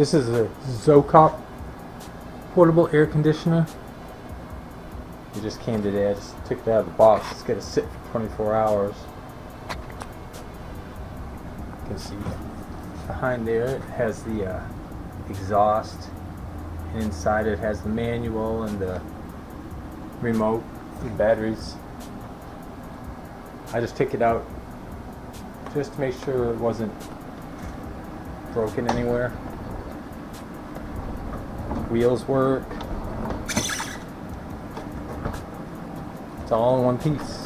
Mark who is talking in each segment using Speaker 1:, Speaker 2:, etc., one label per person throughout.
Speaker 1: This is a ZOKOP portable air conditioner. It just came today. I just took it out of the box. It's got to sit for 24 hours. You can see behind there it has the exhaust, and inside it has the manual and the remote and batteries. I just took it out just to make sure it wasn't broken anywhere. Wheels work. It's all in one piece.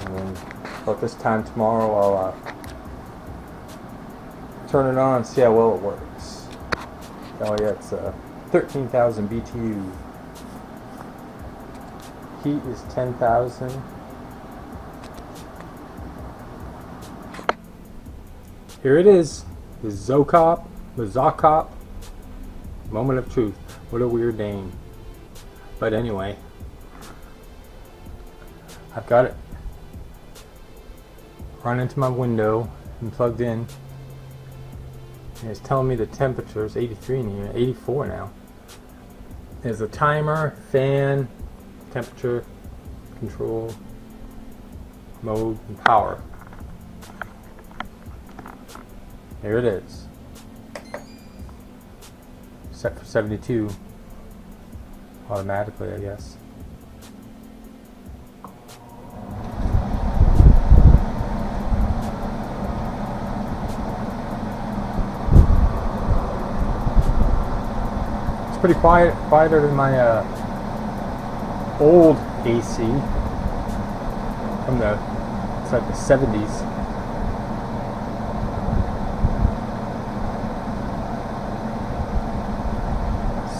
Speaker 1: And about this time tomorrow I'll turn it on and see how well it works. Oh yeah, it's 13,000 BTU. Heat is 10,000. Here it is. The ZOKOP Moment of Truth. What a weird name. But anyway, I've got it run into my window and plugged in. And it's telling me the temperature is 83 in here, 84 now. There's a timer, fan, temperature, control, mode, and power. There it is. Set for 72 automatically, I guess. It's pretty quiet, quieter than my old AC from it's like the 70s.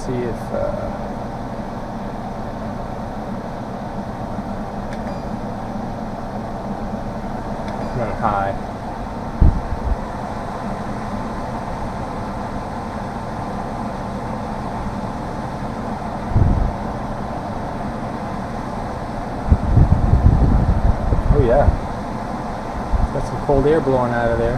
Speaker 1: See if run it high. Oh yeah, got some cold air blowing out of there.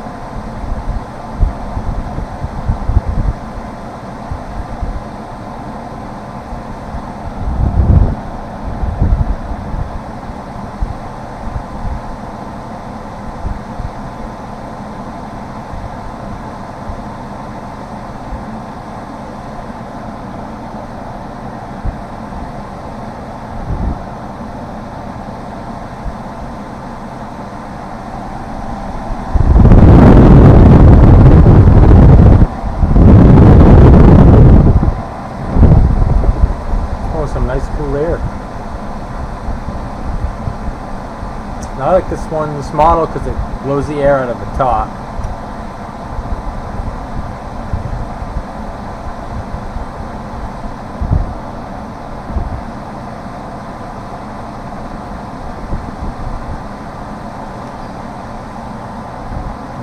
Speaker 1: Some nice cool air. Now, I like this model because it blows the air out of the top.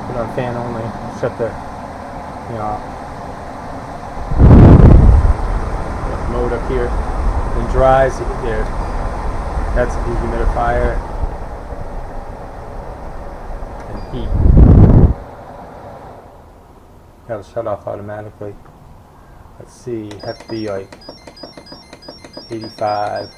Speaker 1: Put on fan only. Shut the mode up here. And dries there. That's a dehumidifier and heat. That'll shut off automatically. Let's see, have to be like 85.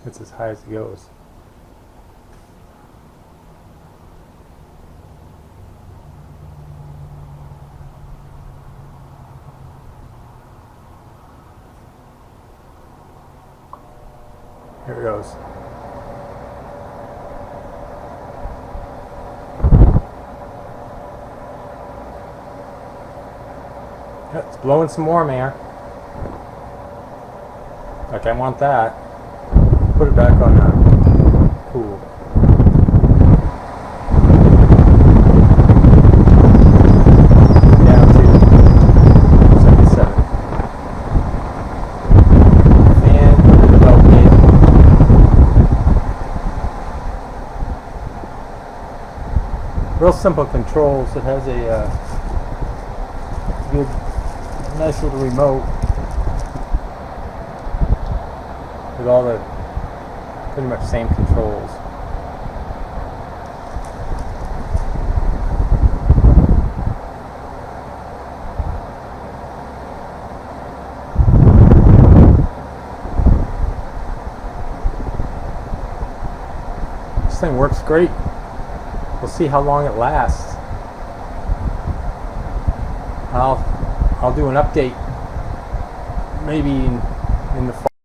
Speaker 1: That's as high as it goes. Here it goes. Yeah, it's blowing some warm air. Like I want that. Put it back on cool. Down to 77. Fan, put it about mid. simple controls. It has a good, nice little remote with all the pretty much same controls. This thing works great. We'll see how long it lasts. I'll do an update maybe in the fall.